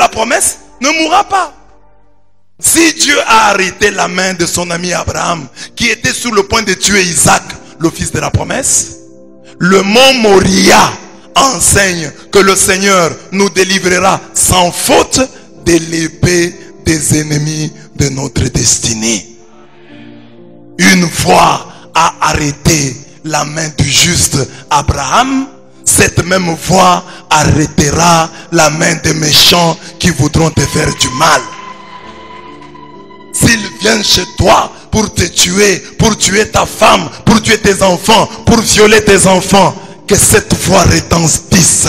la promesse ne mourra pas. Si Dieu a arrêté la main de son ami Abraham, qui était sur le point de tuer Isaac, le fils de la promesse, le mont Moria enseigne que le Seigneur nous délivrera sans faute de l'épée des ennemis de notre destinée. Une fois a arrêté la main du juste Abraham, cette même voix arrêtera la main des méchants qui voudront te faire du mal. S'ils viennent chez toi pour te tuer, pour tuer ta femme, pour tuer tes enfants, pour violer tes enfants, que cette voix retentisse.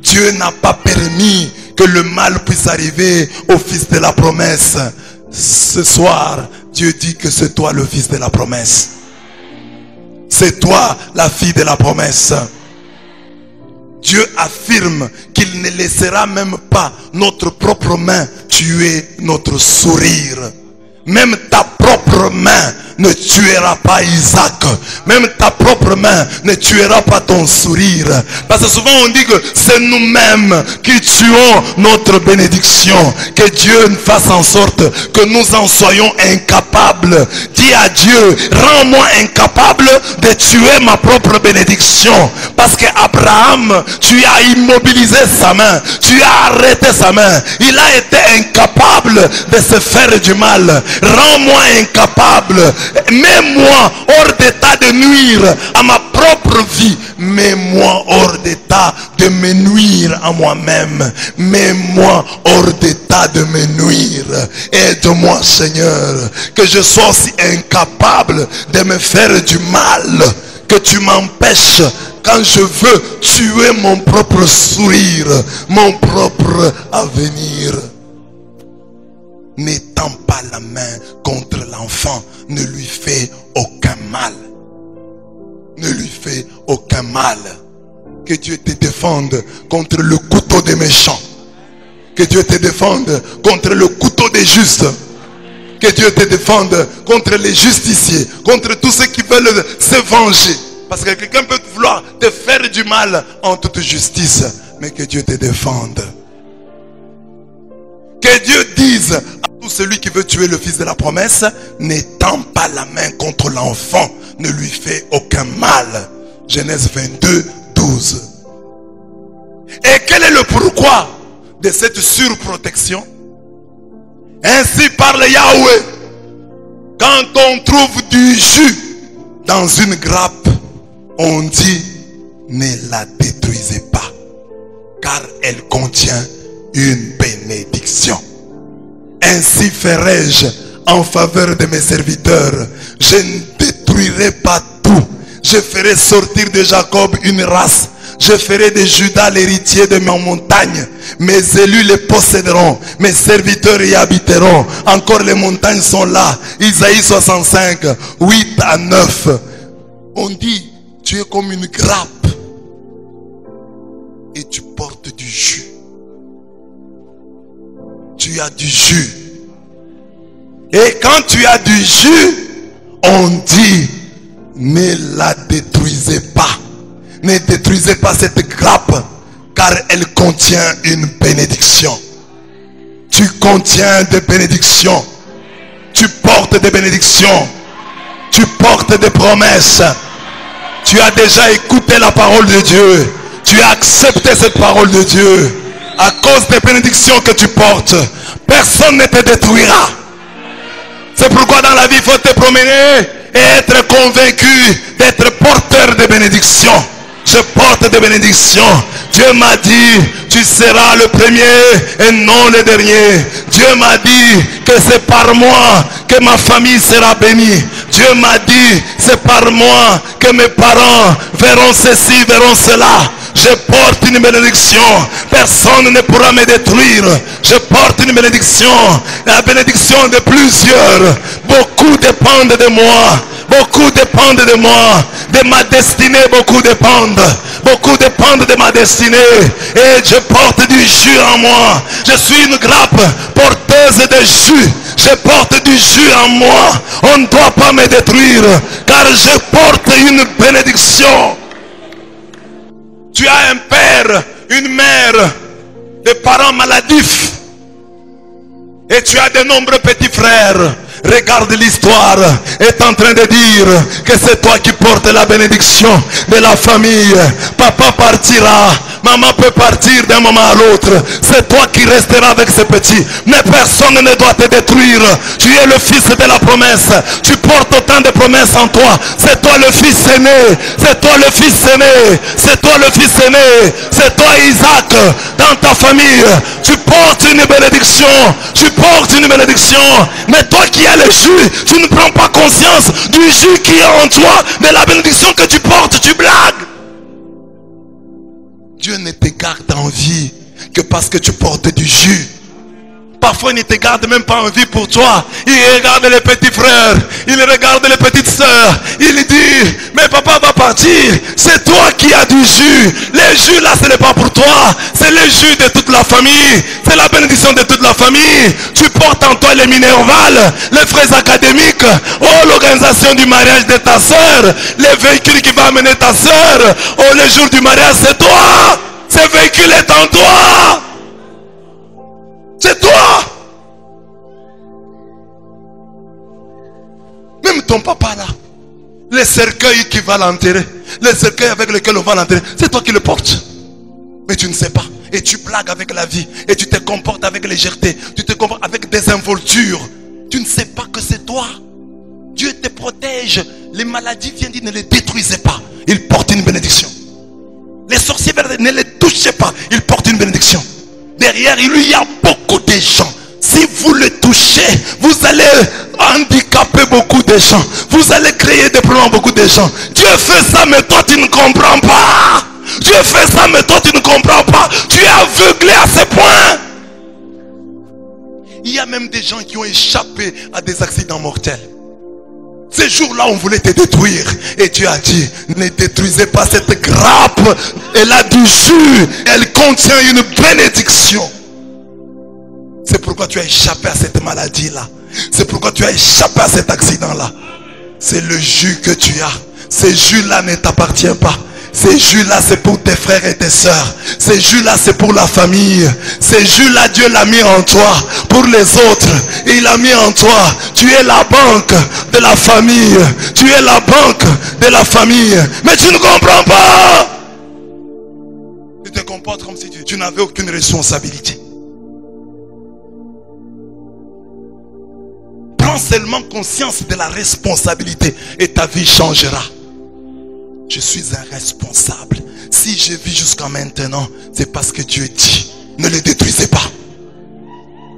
Dieu n'a pas permis que le mal puisse arriver au fils de la promesse. Ce soir, Dieu dit que c'est toi le fils de la promesse. C'est toi la fille de la promesse. Dieu affirme qu'il ne laissera même pas notre propre main tuer notre sourire. Même ta propre main ne tuera pas Isaac. Même ta propre main ne tuera pas ton sourire. Parce que souvent on dit que c'est nous-mêmes qui tuons notre bénédiction. Que Dieu fasse en sorte que nous en soyons incapables. Dis à Dieu, rends-moi incapable de tuer ma propre bénédiction. Parce que Abraham, tu as immobilisé sa main. Tu as arrêté sa main. Il a été incapable de se faire du mal. Rends-moi incapable. Mets-moi hors d'état de nuire à ma propre vie. Mets-moi hors d'état de me nuire à moi-même. Mets-moi hors d'état de me nuire. Aide-moi, Seigneur, que je sois aussi incapable de me faire du mal, que tu m'empêches quand je veux tuer mon propre sourire, mon propre avenir. N'étends pas la main contre l'enfant, ne lui fais aucun mal. Ne lui fais aucun mal. Que Dieu te défende contre le couteau des méchants. Que Dieu te défende contre le couteau des justes. Que Dieu te défende contre les justiciers, contre tous ceux qui veulent se venger. Parce que quelqu'un peut vouloir te faire du mal en toute justice, mais que Dieu te défende. Que Dieu dise à tout celui qui veut tuer le fils de la promesse, n'étends pas la main contre l'enfant, ne lui fais aucun mal. Genèse 22, 12. Et quel est le pourquoi de cette surprotection? Ainsi parle Yahweh. Quand on trouve du jus dans une grappe, on dit ne la détruisez pas, car elle contient une bénédiction. Ainsi ferai-je en faveur de mes serviteurs. Je ne détruirai pas tout. Je ferai sortir de Jacob une race. Je ferai de Juda l'héritier de ma montagne. Mes élus les posséderont. Mes serviteurs y habiteront. Encore les montagnes sont là. Isaïe 65, 8 à 9. On dit, tu es comme une grappe. Et tu portes du jus. Tu as du jus. Et quand tu as du jus, on dit, ne la détruisez pas. Ne détruisez pas cette grappe, car elle contient une bénédiction. Tu contiens des bénédictions. Tu portes des bénédictions. Tu portes des promesses. Tu as déjà écouté la parole de Dieu. Tu as accepté cette parole de Dieu. À cause des bénédictions que tu portes, personne ne te détruira. C'est pourquoi dans la vie, il faut te promener et être convaincu d'être porteur de bénédictions. Je porte des bénédictions. Dieu m'a dit, tu seras le premier et non le dernier. Dieu m'a dit que c'est par moi que ma famille sera bénie. Dieu m'a dit, c'est par moi que mes parents verront ceci, verront cela. Je porte une bénédiction. Personne ne pourra me détruire. Je porte une bénédiction. La bénédiction de plusieurs. Beaucoup dépendent de moi. Beaucoup dépendent de moi. De ma destinée, beaucoup dépendent. Beaucoup dépendent de ma destinée. Et je porte du jus en moi. Je suis une grappe porteuse de jus. Je porte du jus en moi. On ne doit pas me détruire. Car je porte une bénédiction. Tu as un père, une mère des parents maladifs. Et tu as de nombreux petits frères. Regarde l'histoire, est en train de dire que c'est toi qui portes la bénédiction de la famille. Papa partira, maman peut partir d'un moment à l'autre. C'est toi qui resteras avec ces petits. Mais personne ne doit te détruire. Tu es le fils de la promesse. Tu portes autant de promesses en toi. C'est toi le fils aîné. C'est toi le fils aîné. C'est toi le fils aîné. C'est toi Isaac. Dans ta famille, tu portes une bénédiction. Tu portes une bénédiction. Mais toi qui as le jus, tu ne prends pas conscience du jus qui est en toi, de la bénédiction que tu portes, tu blagues. Dieu ne te garde en vie que parce que tu portes du jus. Parfois il ne te garde même pas en vie pour toi. Il regarde les petits frères, il regarde les petites sœurs. Il dit, mais papa va partir. C'est toi qui as du jus. Le jus là, ce n'est pas pour toi. C'est le jus de toute la famille. C'est la bénédiction de toute la famille. Tu portes en toi les minervales, les frais académiques. Oh, l'organisation du mariage de ta sœur. Les véhicules qui va amener ta sœur. Oh, le jour du mariage, c'est toi. Ce véhicule est en toi. C'est toi. Même ton papa là, les cercueils qui va l'enterrer, les cercueils avec lesquels on va l'enterrer, c'est toi qui le portes. Mais tu ne sais pas. Et tu blagues avec la vie. Et tu te comportes avec légèreté. Tu te comportes avec désinvolture. Tu ne sais pas que c'est toi. Dieu te protège. Les maladies viennent dire ne les détruisez pas. Il porte une bénédiction. Les sorciers ne les touchez pas. Il porte une bénédiction. Derrière, il y a beaucoup de gens. Si vous le touchez, vous allez handicaper beaucoup de gens. Vous allez créer des problèmes à beaucoup de gens. Dieu fait ça, mais toi tu ne comprends pas. Dieu fait ça, mais toi tu ne comprends pas. Tu es aveuglé à ce point. Il y a même des gens qui ont échappé à des accidents mortels. Ces jours-là, on voulait te détruire. Et Dieu a dit, ne détruisez pas cette grappe. Elle a du jus. Elle contient une bénédiction. C'est pourquoi tu as échappé à cette maladie-là. C'est pourquoi tu as échappé à cet accident-là. C'est le jus que tu as. Ce jus-là ne t'appartient pas. Ces jus-là, c'est pour tes frères et tes sœurs. Ces jus-là, c'est pour la famille. Ces jus-là, Dieu l'a mis en toi. Pour les autres, il l'a mis en toi. Tu es la banque de la famille. Tu es la banque de la famille. Mais tu ne comprends pas. Tu te comportes comme si tu n'avais aucune responsabilité. Prends seulement conscience de la responsabilité et ta vie changera. Je suis un responsable. Si je vis jusqu'à maintenant, c'est parce que Dieu dit, ne le détruisez pas.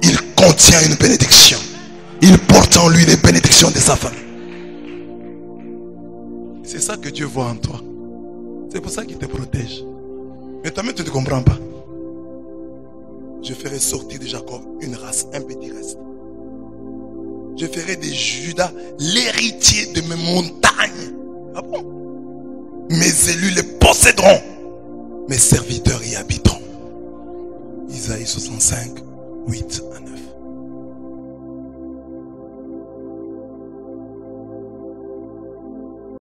Il contient une bénédiction. Il porte en lui les bénédictions de sa famille. C'est ça que Dieu voit en toi. C'est pour ça qu'il te protège. Mais toi-même, tu ne comprends pas. Je ferai sortir de Jacob une race, un petit reste. Je ferai de Judas l'héritier de mes montagnes. Ah bon? Mes élus les posséderont. Mes serviteurs y habiteront. Isaïe 65, 8 à 9.